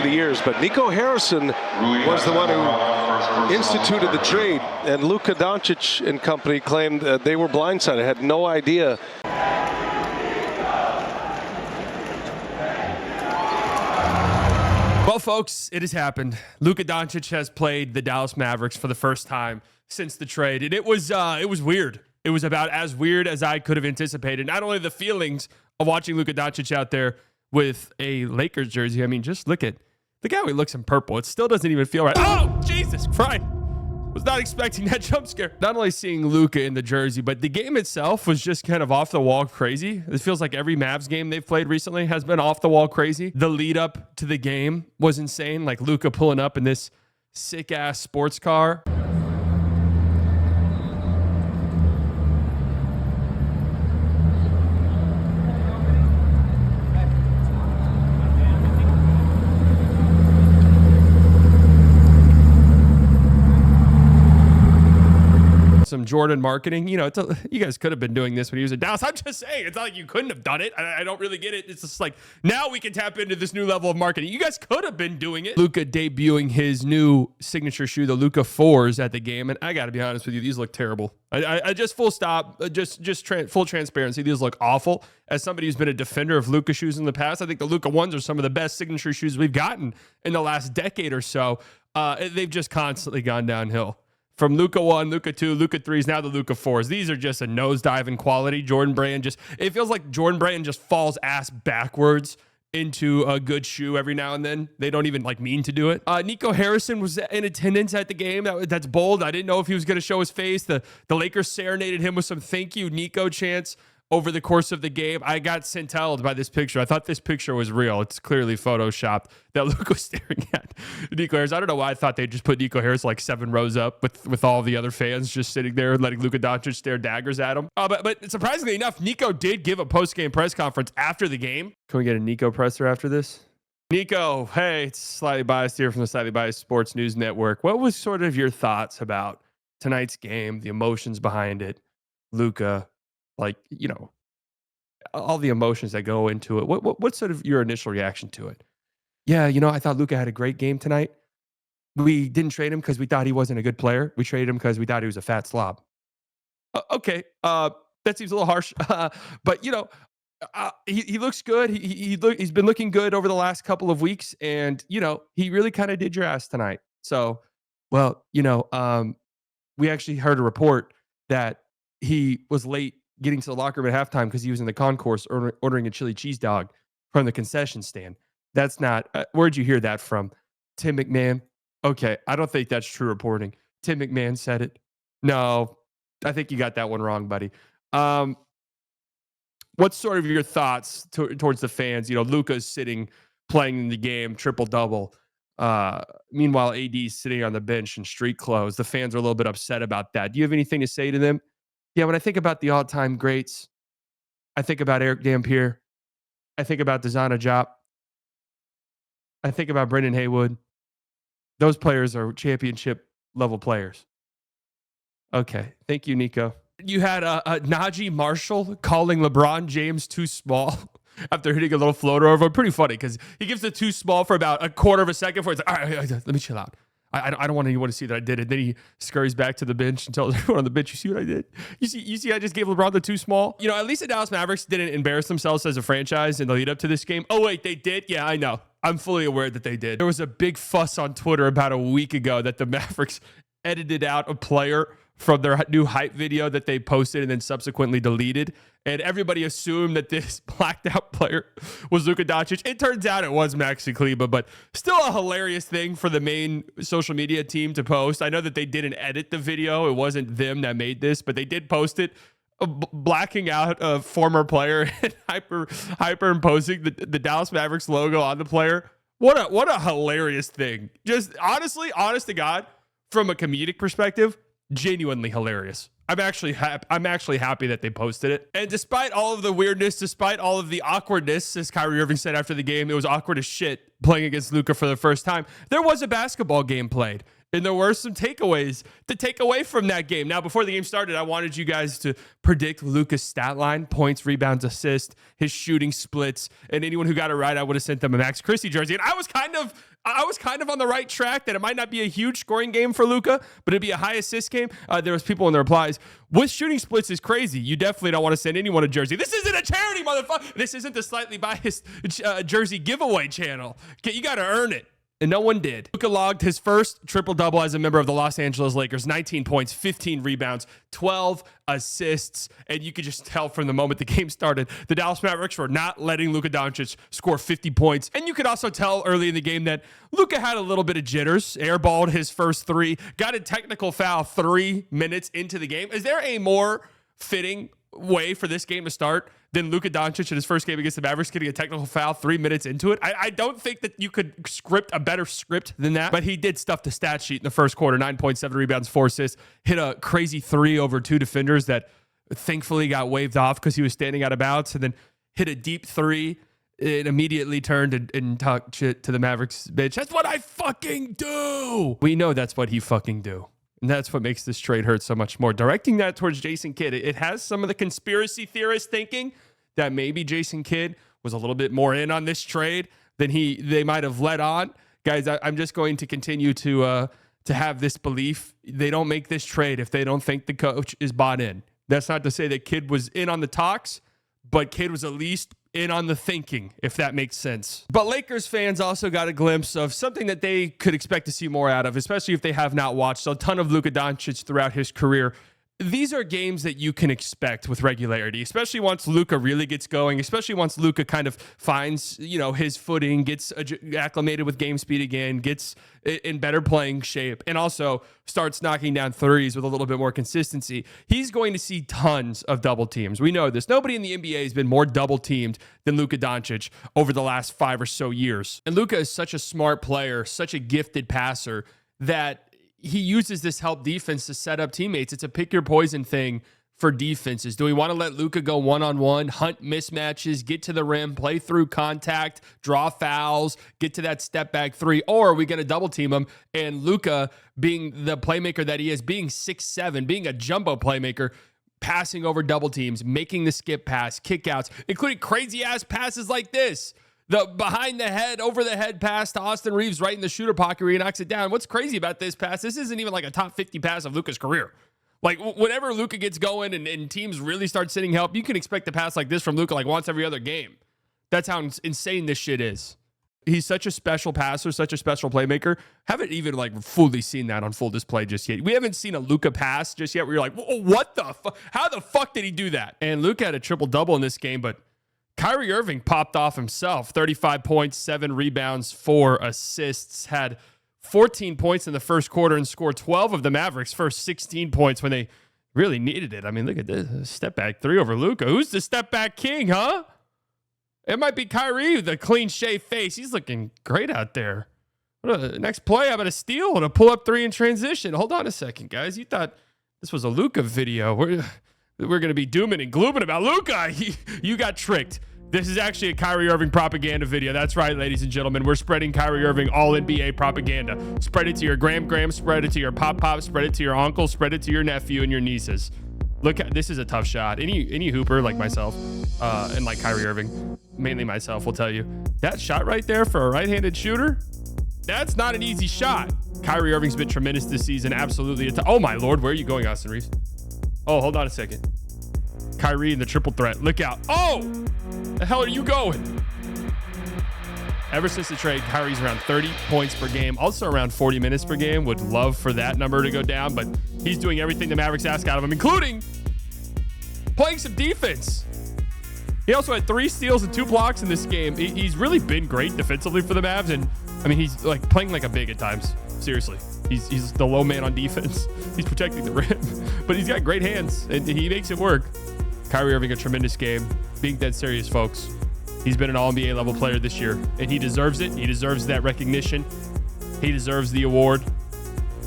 through the years, but Nico Harrison was the one who instituted the trade, and Luka Doncic and company claimed that they were blindsided, had no idea. Well, folks, it has happened. Luka Doncic has played the Dallas Mavericks for the first time since the trade, and it was weird. It was about as weird as I could have anticipated. Not only the feelings of watching Luka Doncic out there with a Lakers jersey. I mean, just look at how he looks in purple. It still doesn't even feel right. Oh, Jesus Christ. Was not expecting that jump scare. Not only seeing Luka in the jersey, but the game itself was just kind of off the wall crazy. It feels like every Mavs game they've played recently has been off the wall crazy. The lead up to the game was insane. Like Luka pulling up in this sick ass sports car. Some Jordan marketing. You know, you guys could have been doing this when he was at Dallas. I'm just saying, it's not like you couldn't have done it. I don't really get it. It's just like, now we can tap into this new level of marketing. You guys could have been doing it. Luka debuting his new signature shoe, the Luka 4s at the game. And I got to be honest with you, these look terrible. I just full stop, full transparency. These look awful. As somebody who's been a defender of Luka shoes in the past, I think the Luka 1s are some of the best signature shoes we've gotten in the last decade or so. They've just constantly gone downhill. From Luka 1, Luka 2, Luka 3s, now the Luka 4s. These are just a nosedive in quality. Jordan Brand it feels like Jordan Brand just falls ass backwards into a good shoe every now and then. They don't even mean to do it. Nico Harrison was in attendance at the game. That's bold. I didn't know if he was going to show his face. The Lakers serenaded him with some thank you Nico chants over the course of the game. I got centelled by this picture. I thought this picture was real. It's clearly photoshopped that Luke was staring at Nico Harris. I don't know why I thought they'd just put Nico Harris 7 rows up with all the other fans just sitting there letting Luka Doncic stare daggers at him. But surprisingly enough, Nico did give a post-game press conference after the game. Can we get a Nico presser after this? Nico, hey, it's Slightly Biased here from the Slightly Biased Sports News Network. What was sort of your thoughts about tonight's game, the emotions behind it, Luka? All the emotions that go into it. What's sort of your initial reaction to it? Yeah, I thought Luka had a great game tonight. We didn't trade him because we thought he wasn't a good player. We traded him because we thought he was a fat slob. Okay, that seems a little harsh. But he looks good. He's been looking good over the last couple of weeks, and he really kind of did your ass tonight. So, we actually heard a report that he was late getting to the locker room at halftime because he was in the concourse ordering a chili cheese dog from the concession stand. That's not, where'd you hear that from? Tim McMahon? Okay, I don't think that's true reporting. Tim McMahon said it. No, I think you got that one wrong, buddy. What's sort of your thoughts towards the fans? Luka's playing in the game, triple-double. Meanwhile, AD's sitting on the bench in street clothes. The fans are a little bit upset about that. Do you have anything to say to them? Yeah, when I think about the all-time greats, I think about Eric Dampier. I think about Dazana Diop. I think about Brendan Haywood. Those players are championship-level players. Okay, thank you, Nico. You had Najee Marshall calling LeBron James too small after hitting a little floater over. Pretty funny because he gives the too small for about a quarter of a second before it's like, all right, let me chill out. I don't want anyone to see that I did it. Then he scurries back to the bench and tells everyone on the bench, you see what I did? You see I just gave LeBron the too small? At least the Dallas Mavericks didn't embarrass themselves as a franchise in the lead up to this game. Oh, wait, they did? Yeah, I know. I'm fully aware that they did. There was a big fuss on Twitter about a week ago that the Mavericks edited out a player from their new hype video that they posted and then subsequently deleted. And everybody assumed that this blacked out player was Luka Doncic. It turns out it was Maxi Kleber, but still a hilarious thing for the main social media team to post. I know that they didn't edit the video. It wasn't them that made this, but they did post it, blacking out a former player and hyperimposing the Dallas Mavericks logo on the player. What a hilarious thing. Just honestly, honest to God, from a comedic perspective, genuinely hilarious. I'm actually happy that they posted it. And despite all of the weirdness, despite all of the awkwardness, as Kyrie Irving said after the game, it was awkward as shit playing against Luka for the first time. There was a basketball game played. And there were some takeaways to take away from that game. Now, before the game started, I wanted you guys to predict Luka's stat line, points, rebounds, assists, his shooting splits, and anyone who got it right, I would have sent them a Max Christie jersey. And I was kind of on the right track that it might not be a huge scoring game for Luka, but it'd be a high assist game. There was people in the replies, with shooting splits is crazy. You definitely don't want to send anyone a jersey. This isn't a charity, motherfucker. This isn't the slightly biased jersey giveaway channel. You got to earn it. And no one did. Luka logged his first triple-double as a member of the Los Angeles Lakers. 19 points, 15 rebounds, 12 assists. And you could just tell from the moment the game started, the Dallas Mavericks were not letting Luka Doncic score 50 points. And you could also tell early in the game that Luka had a little bit of jitters, airballed his first three, got a technical foul 3 minutes into the game. Is there a more fitting way for this game to start than Luka Doncic in his first game against the Mavericks getting a technical foul 3 minutes into it? I don't think that you could script a better script than that, but he did stuff the stat sheet in the first quarter. 9.7 rebounds, 4 assists, hit a crazy 3 over 2 defenders that thankfully got waved off because he was standing out of bounds, and then hit a deep 3. It immediately turned and talked shit to the Mavericks bench. That's what I fucking do. We know that's what he fucking do. And that's what makes this trade hurt so much more. Directing that towards Jason Kidd, it has some of the conspiracy theorists thinking that maybe Jason Kidd was a little bit more in on this trade than they might have let on. Guys, I'm just going to continue to have this belief. They don't make this trade if they don't think the coach is bought in. That's not to say that Kidd was in on the talks, but Kidd was at least in on the thinking, if that makes sense. But Lakers fans also got a glimpse of something that they could expect to see more out of, especially if they have not watched a ton of Luka Doncic throughout his career. These are games that you can expect with regularity, especially once Luka really gets going, especially once Luka kind of finds, his footing, gets acclimated with game speed again, gets in better playing shape, and also starts knocking down threes with a little bit more consistency. He's going to see tons of double teams. We know this. Nobody in the NBA has been more double teamed than Luka Doncic over the last 5 or so years. And Luka is such a smart player, such a gifted passer that he uses this help defense to set up teammates. It's a pick your poison thing for defenses. Do we want to let Luka go one-on-one, hunt mismatches, get to the rim, play through contact, draw fouls, get to that step back 3, or are we going to double team him? And Luka, being the playmaker that he is, being 6'7", being a jumbo playmaker, passing over double teams, making the skip pass, kickouts, including crazy ass passes like this. The behind the head, over the head pass to Austin Reeves right in the shooter pocket where he knocks it down. What's crazy about this pass, this isn't even like a top 50 pass of Luka's career. Like, whenever Luka gets going and teams really start sending help, you can expect a pass like this from Luka like once every other game. That's how insane this shit is. He's such a special passer, such a special playmaker. Haven't even like fully seen that on full display just yet. We haven't seen a Luka pass just yet where you're like, what the fuck? How the fuck did he do that? And Luka had a triple-double in this game, but Kyrie Irving popped off himself. 35 points, 7 rebounds, 4 assists. Had 14 points in the first quarter and scored 12 of the Mavericks' first 16 points when they really needed it. I mean, look at this. Step back 3 over Luka. Who's the step back king, huh? It might be Kyrie with a clean shaved face. He's looking great out there. Next play, I'm going to steal and a pull-up 3 in transition. Hold on a second, guys. You thought this was a Luka video. We're going to be dooming and glooming about Luka. You got tricked. This is actually a Kyrie Irving propaganda video. That's right, ladies and gentlemen. We're spreading Kyrie Irving all NBA propaganda. Spread it to your gram, spread it to your pop, spread it to your uncle, spread it to your nephew and your nieces. Look, this is a tough shot. Any hooper like myself and like Kyrie Irving, mainly myself, will tell you that shot right there for a right-handed shooter, that's not an easy shot. Kyrie Irving's been tremendous this season. Absolutely. Oh, my Lord. Where are you going, Austin Reeves? Oh, hold on a second. Kyrie in the triple threat. Look out. Oh, the hell are you going? Ever since the trade, Kyrie's around 30 points per game, also around 40 minutes per game. Would love for that number to go down, but he's doing everything the Mavericks ask out of him, including playing some defense. He also had 3 steals and 2 blocks in this game. He's really been great defensively for the Mavs, and I mean, he's like playing like a big at times. Seriously. He's the low man on defense. He's protecting the rim, but he's got great hands, and he makes it work. Kyrie Irving, a tremendous game. Being dead serious, folks. He's been an all-NBA level player this year, and he deserves it. He deserves that recognition. He deserves the award.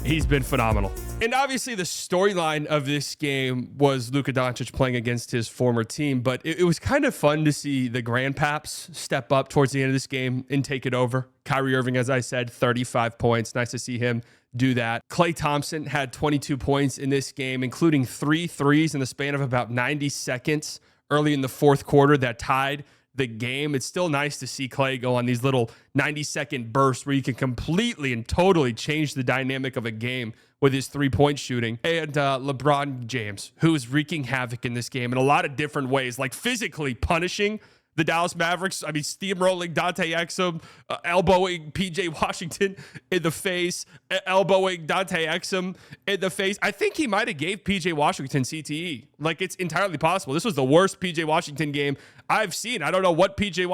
He's been phenomenal. And obviously the storyline of this game was Luka Doncic playing against his former team, but it was kind of fun to see the grandpaps step up towards the end of this game and take it over. Kyrie Irving, as I said, 35 points. Nice to see him do that. Klay Thompson had 22 points in this game, including 3 threes in the span of about 90 seconds early in the fourth quarter that tied the game. It's still nice to see Klay go on these little 90-second bursts where you can completely and totally change the dynamic of a game with his three-point shooting. And LeBron James, who is wreaking havoc in this game in a lot of different ways, like physically punishing the Dallas Mavericks. I mean, steamrolling Dante Exum, elbowing PJ Washington in the face, elbowing Dante Exum in the face. I think he might have gave PJ Washington CTE. Like, it's entirely possible. This was the worst PJ Washington game I've seen. I don't know what PJ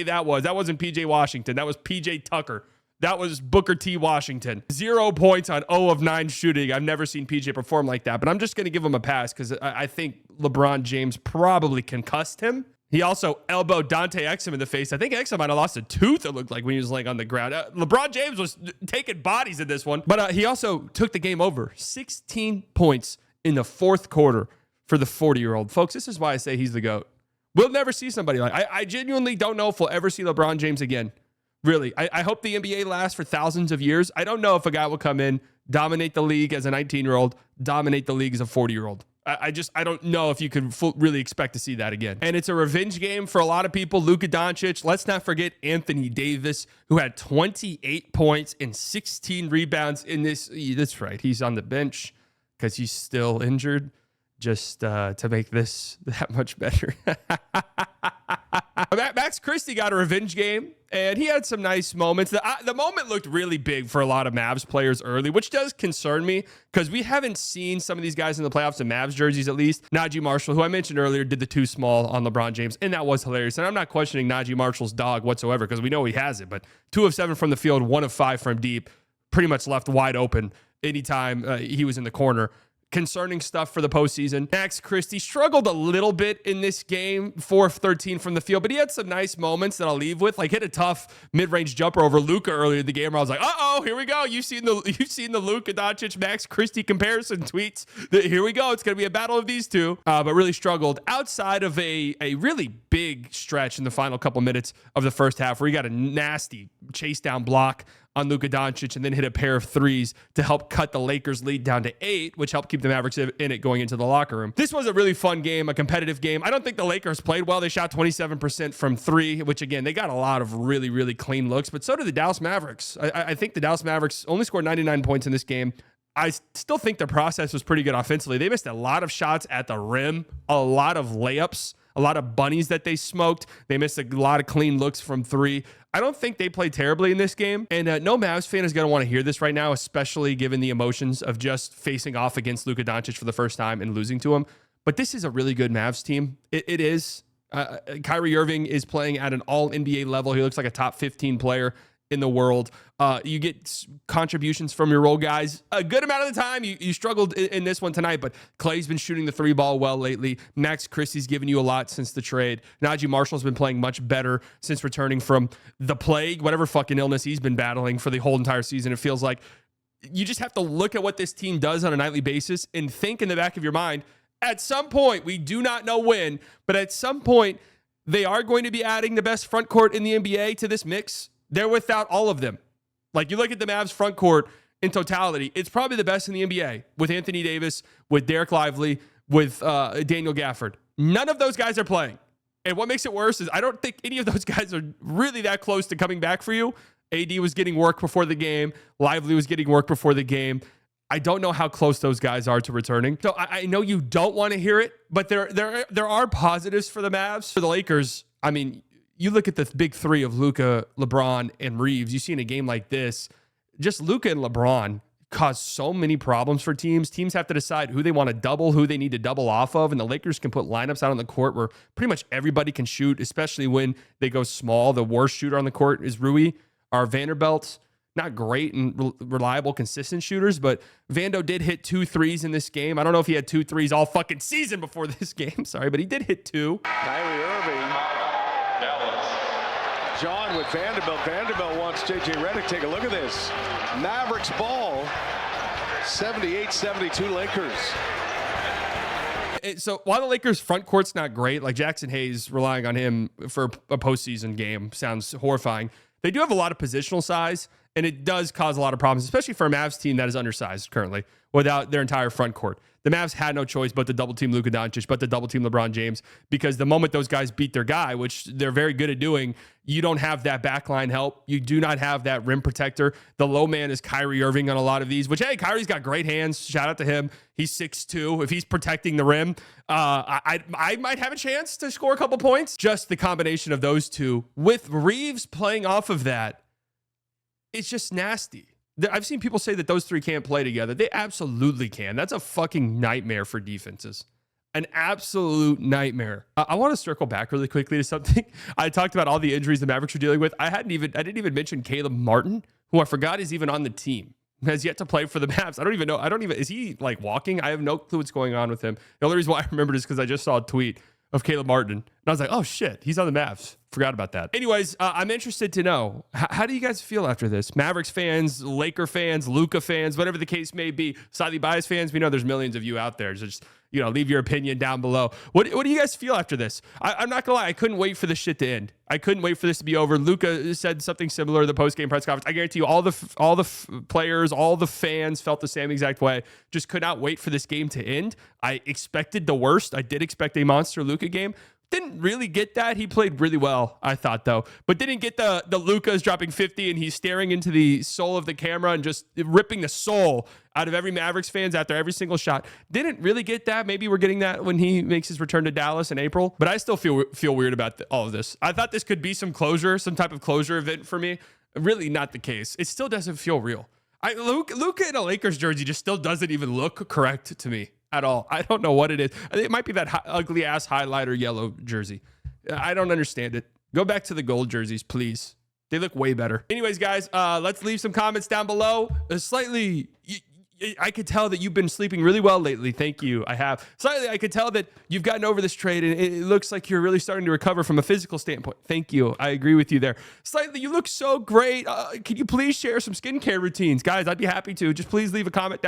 that was. That wasn't PJ Washington. That was PJ Tucker. That was Booker T. Washington. 0 points on 0 of 9 shooting. I've never seen PJ perform like that, but I'm just going to give him a pass because I think LeBron James probably concussed him. He also elbowed Dante Exum in the face. I think Exum might have lost a tooth, it looked like, when he was laying on the ground. LeBron James was taking bodies in this one. But he also took the game over. 16 points in the fourth quarter for the 40-year-old. Folks, this is why I say he's the GOAT. We'll never see somebody like I genuinely don't know if we'll ever see LeBron James again. Really. I hope the NBA lasts for thousands of years. I don't know if a guy will come in, dominate the league as a 19-year-old, dominate the league as a 40-year-old. I don't know if you can really expect to see that again. And it's a revenge game for a lot of people. Luka Doncic. Let's not forget Anthony Davis, who had 28 points and 16 rebounds in this. That's right. He's on the bench because he's still injured, just to make this that much better. Max Christie got a revenge game, and he had some nice moments. The moment looked really big for a lot of Mavs players early, which does concern me because we haven't seen some of these guys in the playoffs in Mavs jerseys, at least. Najee Marshall, who I mentioned earlier, did the too small on LeBron James, and that was hilarious. And I'm not questioning Najee Marshall's dog whatsoever because we know he has it, but 2 of 7 from the field, 1 of 5 from deep, pretty much left wide open anytime he was in the corner. Concerning stuff for the postseason. Max Christie struggled a little bit in this game, 4 of 13 from the field, but he had some nice moments that I'll leave with. Like, hit a tough mid-range jumper over Luka earlier in the game where I was like, uh-oh, here we go. You've seen the Luka Doncic Max Christie comparison tweets. Here we go. It's going to be a battle of these two. But really struggled outside of a really big stretch in the final couple minutes of the first half where he got a nasty chase down block on Luka Doncic and then hit a pair of threes to help cut the Lakers lead down to 8, which helped keep the Mavericks in it going into the locker room. This was a really fun game, a competitive game. I don't think the Lakers played well. They shot 27% from 3, which again, they got a lot of really, really clean looks, but so did the Dallas Mavericks. I think the Dallas Mavericks only scored 99 points in this game. I still think the process was pretty good offensively. They missed a lot of shots at the rim, a lot of layups, a lot of bunnies that they smoked. They missed a lot of clean looks from 3. I don't think they played terribly in this game. And no Mavs fan is going to want to hear this right now, especially given the emotions of just facing off against Luka Doncic for the first time and losing to him. But this is a really good Mavs team. It is. Kyrie Irving is playing at an all-NBA level. He looks like a top 15 player in the world. You get contributions from your role guys. A good amount of the time, you struggled in this one tonight, but Klay's been shooting the 3 ball well lately. Max Christie's given you a lot since the trade. Najee Marshall's been playing much better since returning from the plague, whatever fucking illness he's been battling for the whole entire season. It feels like you just have to look at what this team does on a nightly basis and think in the back of your mind, at some point, we do not know when, but at some point, they are going to be adding the best front court in the NBA to this mix. They're without all of them. Like, you look at the Mavs front court in totality, it's probably the best in the NBA with Anthony Davis, with Derek Lively, with Daniel Gafford. None of those guys are playing. And what makes it worse is I don't think any of those guys are really that close to coming back for you. AD was getting work before the game. Lively was getting work before the game. I don't know how close those guys are to returning. So I know you don't want to hear it, but there are positives for the Mavs. For the Lakers, I mean, you look at the big 3 of Luka, LeBron, and Reeves. You see in a game like this, just Luka and LeBron cause so many problems for teams. Teams have to decide who they want to double, who they need to double off of, and the Lakers can put lineups out on the court where pretty much everybody can shoot, especially when they go small. The worst shooter on the court is Rui or Vanderbilt. Not great and reliable, consistent shooters, but Vando did hit 2 threes in this game. I don't know if he had 2 threes all fucking season before this game, sorry, but he did hit 2. Kyrie Irving. John with Vanderbilt. Vanderbilt wants J.J. Redick. Take a look at this. Mavericks ball. 78-72 Lakers. So while the Lakers front court's not great, like Jackson Hayes relying on him for a postseason game sounds horrifying. They do have a lot of positional size, and it does cause a lot of problems, especially for a Mavs team that is undersized currently without their entire front court. The Mavs had no choice but to double team Luka Doncic, but to double team LeBron James, because the moment those guys beat their guy, which they're very good at doing, you don't have that backline help. You do not have that rim protector. The low man is Kyrie Irving on a lot of these, which, hey, Kyrie's got great hands. Shout out to him. He's 6'2". If he's protecting the rim, I might have a chance to score a couple points. Just the combination of those two with Reeves playing off of that, it's just nasty. I've seen people say that those three can't play together. They absolutely can. That's a fucking nightmare for defenses. An absolute nightmare. I want to circle back really quickly to something. I talked about all the injuries the Mavericks are dealing with. I didn't even mention Caleb Martin, who I forgot is even on the team. Has yet to play for the Mavs. I don't even know. Is he like walking? I have no clue what's going on with him. The only reason why I remembered is because I just saw a tweet of Caleb Martin. And I was like, oh shit, he's on the Mavs. Forgot about that. Anyways, I'm interested to know, how do you guys feel after this? Mavericks fans, Laker fans, Luka fans, whatever the case may be, slightly biased fans, we know there's millions of you out there. So just, leave your opinion down below. What do you guys feel after this? I'm not gonna lie, I couldn't wait for this shit to end. I couldn't wait for this to be over. Luka said something similar in the post-game press conference. I guarantee you all the players, all the fans felt the same exact way. Just could not wait for this game to end. I expected the worst. I did expect a monster Luka game. Didn't really get that. He played really well, I thought, though. But didn't get the Luka's dropping 50 and he's staring into the soul of the camera and just ripping the soul out of every Mavericks fans after every single shot. Didn't really get that. Maybe we're getting that when he makes his return to Dallas in April. But I still feel weird about all of this. I thought this could be some type of closure event for me. Really not the case. It still doesn't feel real. Luka in a Lakers jersey just still doesn't even look correct to me at all. I don't know what it is. I think it might be that ugly ass highlighter yellow jersey. I don't understand it. Go back to the gold jerseys, please. They look way better. Anyways, guys, let's leave some comments down below. I could tell that you've been sleeping really well lately. Thank you. I have. Slightly, I could tell that you've gotten over this trade and it looks like you're really starting to recover from a physical standpoint. Thank you. I agree with you there. Slightly, you look so great. Can you please share some skincare routines? Guys, I'd be happy to. Just please leave a comment down